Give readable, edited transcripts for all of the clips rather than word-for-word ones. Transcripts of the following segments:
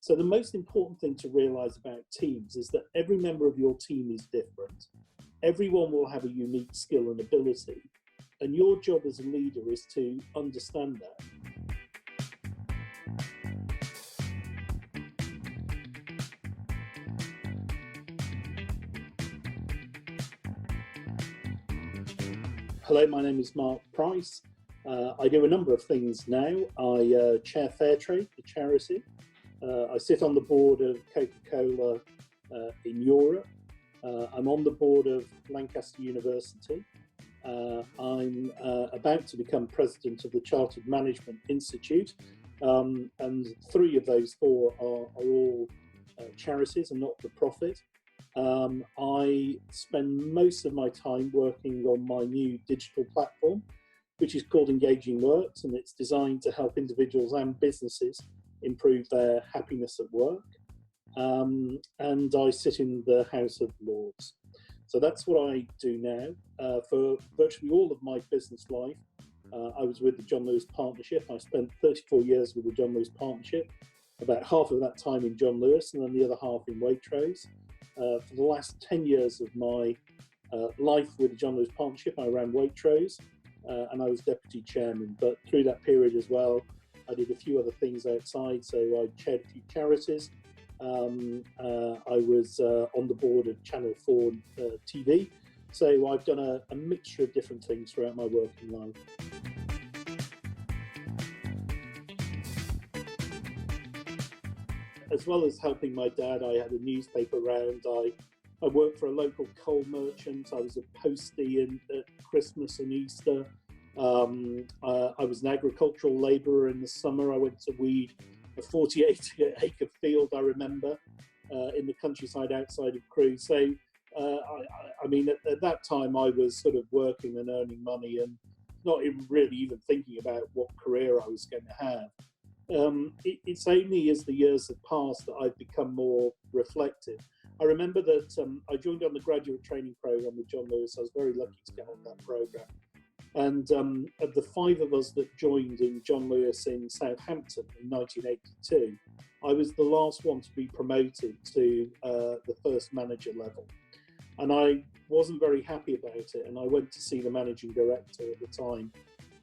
So the most important thing to realize about teams is that every member of your team is different. Everyone will have a unique skill and ability, and your job as a leader is to understand that. Hello, my name is Mark Price. I do a number of things now. I chair Fairtrade, the charity. I sit on the board of Coca-Cola in Europe. I'm on the board of Lancaster University. I'm about to become president of the Chartered Management Institute, and 3 of those 4 are all charities and not-for-profit. I spend most of my time working on my new digital platform, which is called Engaging Works, and it's designed to help individuals and businesses improve their happiness at work. And I sit in the House of Lords. So that's what I do now. For virtually all of my business life, I was with the John Lewis Partnership. I spent 34 years with the John Lewis Partnership, about half of that time in John Lewis and then the other half in Waitrose. For the last 10 years of my life with the John Lewis Partnership, I ran Waitrose, and I was deputy chairman. But through that period as well, I did a few other things outside. So I chaired a few charities. I was on the board of Channel 4 TV. So I've done a mixture of different things throughout my working life. As well as helping my dad, I had a newspaper round. I worked for a local coal merchant. I was a postie at Christmas and Easter. I was an agricultural labourer in the summer. I went to weed a 48-acre field, I remember, in the countryside outside of Crewe. So, I mean, at that time, I was sort of working and earning money and not really even thinking about what career I was going to have. It's only as the years have passed that I've become more reflective. I remember that I joined on the graduate training program with John Lewis. I was very lucky to get on that program. And of the 5 of us that joined in John Lewis in Southampton in 1982, I was the last one to be promoted to the first manager level. And I wasn't very happy about it. And I went to see the managing director at the time,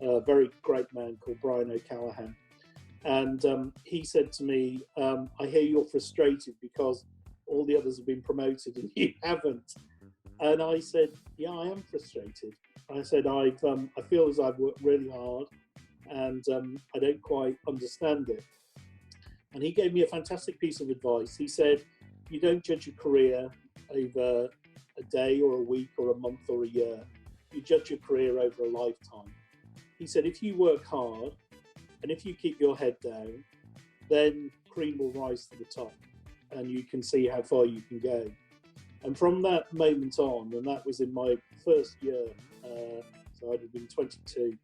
a very great man called Brian O'Callaghan. And he said to me, I hear you're frustrated because all the others have been promoted and you haven't. And I said, yeah, I am frustrated. I said, I feel as I've worked really hard and I don't quite understand it. And he gave me a fantastic piece of advice. He said, you don't judge your career over a day or a week or a month or a year. You judge your career over a lifetime. He said, if you work hard, and if you keep your head down, then cream will rise to the top and you can see how far you can go. And from that moment on, and that was in my first year, so I'd have been 22.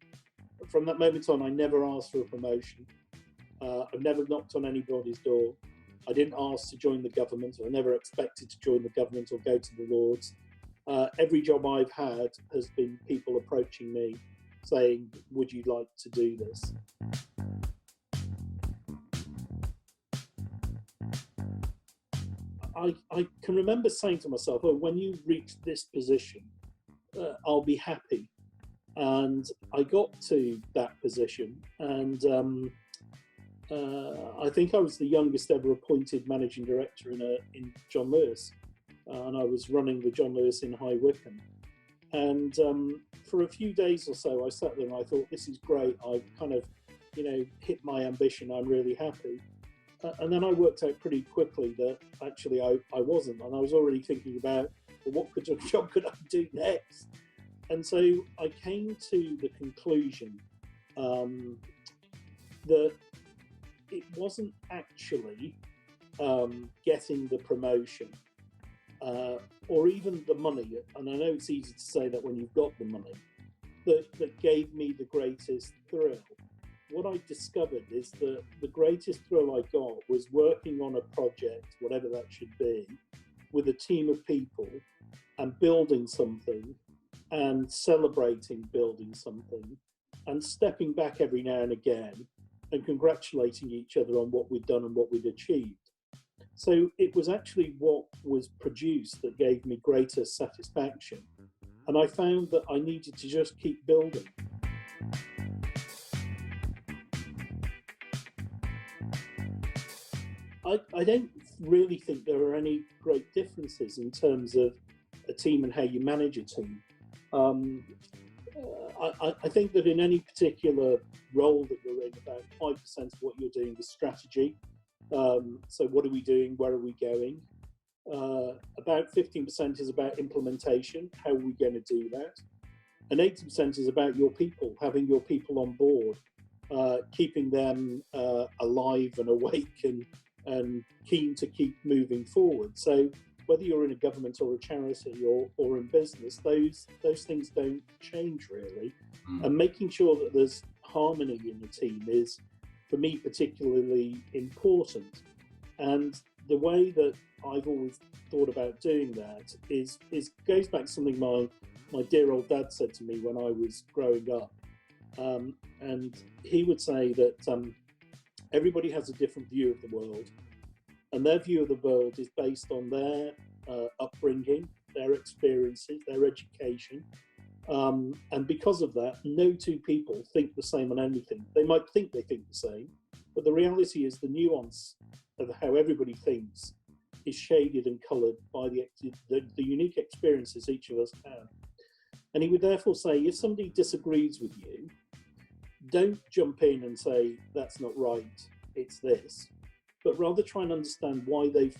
From that moment on, I never asked for a promotion. I've never knocked on anybody's door. I didn't ask to join the government. I never expected to join the government or go to the Lords. Every job I've had has been people approaching me saying, would you like to do this? I can remember saying to myself, oh, when you reach this position, I'll be happy. And I got to that position, and I think I was the youngest ever appointed managing director in John Lewis, and I was running the John Lewis in High Wycombe. And for a few days or so, I sat there and I thought, this is great. I've kind of, hit my ambition. I'm really happy. And then I worked out pretty quickly that actually I wasn't. And I was already thinking about, well, what job could I do next? And so I came to the conclusion that it wasn't actually getting the promotion or even the money, and I know it's easy to say that when you've got the money, that gave me the greatest thrill. What I discovered is that the greatest thrill I got was working on a project, whatever that should be, with a team of people and building something and celebrating building something and stepping back every now and again and congratulating each other on what we'd done and what we'd achieved. So it was actually what was produced that gave me greater satisfaction. And I found that I needed to just keep building. I don't really think there are any great differences in terms of a team and how you manage a team. I think that in any particular role that you're in, about 5% of what you're doing is strategy. So what are we doing? Where are we going? About 15% is about implementation. How are we going to do that? And 80% is about your people, having your people on board, keeping them alive and awake and keen to keep moving forward. So whether you're in a government or a charity or in business, those things don't change really. And making sure that there's harmony in the team is, for me, particularly important. And the way that I've always thought about doing that is goes back to something my dear old dad said to me when I was growing up. And he would say that everybody has a different view of the world, and their view of the world is based on their upbringing, their experiences, their education. And because of that, no two people think the same on anything. They might think they think the same, but the reality is the nuance of how everybody thinks is shaded and coloured by the unique experiences each of us have. And he would therefore say, if somebody disagrees with you, don't jump in and say, that's not right, it's this, but rather try and understand why they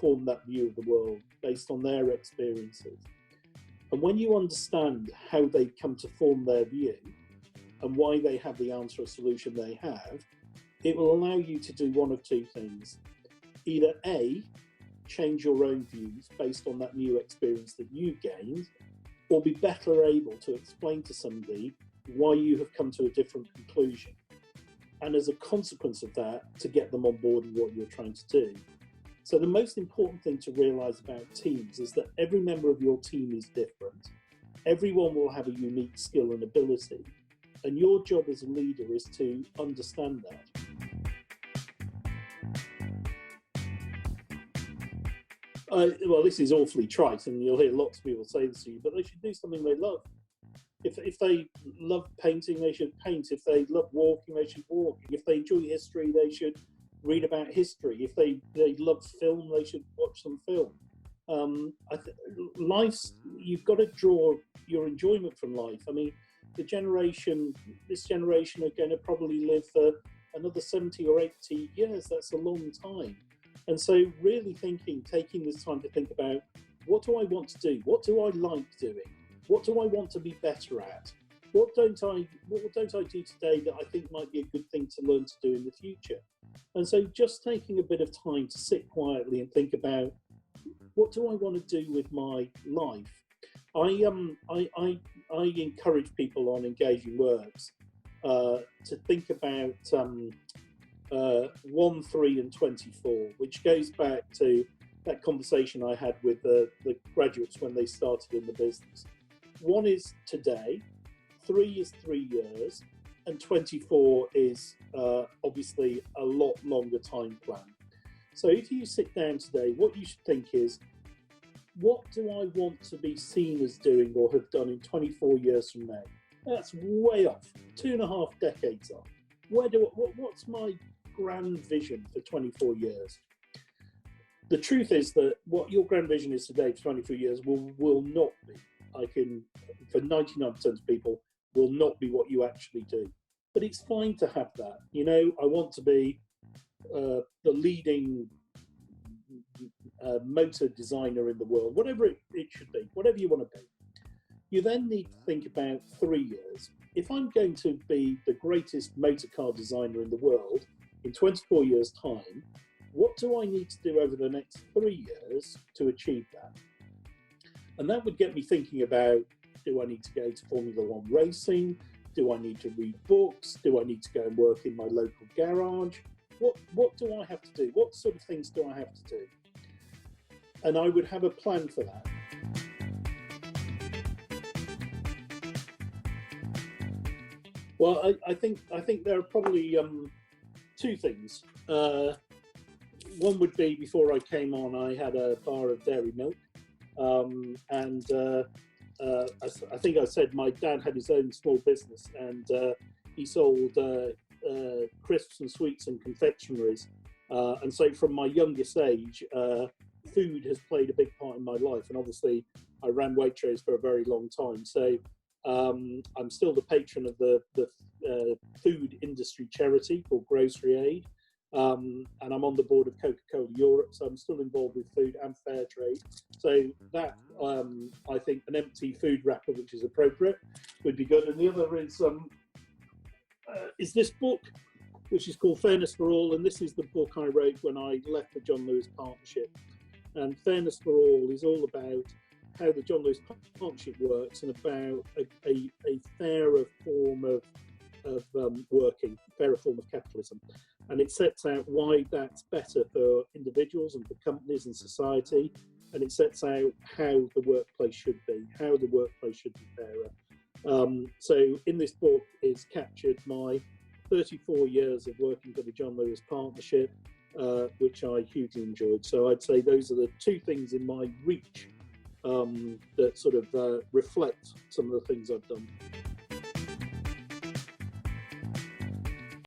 form that view of the world based on their experiences. And when you understand how they come to form their view and why they have the answer or solution they have, it will allow you to do one of two things. Either A, change your own views based on that new experience that you've gained, or be better able to explain to somebody why you have come to a different conclusion. And as a consequence of that, to get them on board with what you're trying to do. So the most important thing to realise about teams is that every member of your team is different. Everyone will have a unique skill and ability. And your job as a leader is to understand that. Well, this is awfully trite, and you'll hear lots of people say this to you, but they should do something they love. If they love painting, they should paint. If they love walking, they should walk. If they enjoy history, they should read about history. If they love film, they should watch some film. You've got to draw your enjoyment from life. I mean, this generation are going to probably live for another 70 or 80 years. That's a long time. And so really taking this time to think about, what do I want to do? What do I like doing? What do I want to be better at? What don't I do today that I think might be a good thing to learn to do in the future? And so just taking a bit of time to sit quietly and think about, what do I want to do with my life? I encourage people on Engaging Works to think about 1, 3 and 24, which goes back to that conversation I had with the graduates when they started in the business. 1 is today, 3 is 3 years, and 24 is obviously a lot longer time plan. So if you sit down today, what you should think is, what do I want to be seen as doing or have done in 24 years from now? That's way off, 2.5 decades off. What's my grand vision for 24 years? The truth is that what your grand vision is today for 24 years will not be. For 99% of people, will not be what you actually do. But it's fine to have that. You know, I want to be the leading motor designer in the world, whatever it should be, whatever you want to be. You then need to think about 3 years. If I'm going to be the greatest motor car designer in the world in 24 years' time, what do I need to do over the next 3 years to achieve that? And that would get me thinking about, do I need to go to Formula One racing? Do I need to read books? Do I need to go and work in my local garage? What do I have to do? What sort of things do I have to do? And I would have a plan for that. Well, I think there are probably 2 things. one would be, before I came on, I had a bar of dairy milk, and I think I said my dad had his own small business, and he sold crisps and sweets and confectionaries. And so from my youngest age, food has played a big part in my life. And obviously, I ran Waitrose for a very long time. So I'm still the patron of the food industry charity called Grocery Aid. And I'm on the board of Coca-Cola Europe, so I'm still involved with food and fair trade. So that, I think, an empty food wrapper, which is appropriate, would be good. And the other is this book, which is called Fairness for All, and this is the book I wrote when I left the John Lewis Partnership. And Fairness for All is all about how the John Lewis Partnership works and about a fairer form of working, fairer form of capitalism. And it sets out why that's better for individuals and for companies and society. And it sets out how the workplace should be, how the workplace should be fairer. So in this book is captured my 34 years of working for the John Lewis Partnership, which I hugely enjoyed. So I'd say those are the two things in my reach that sort of reflect some of the things I've done.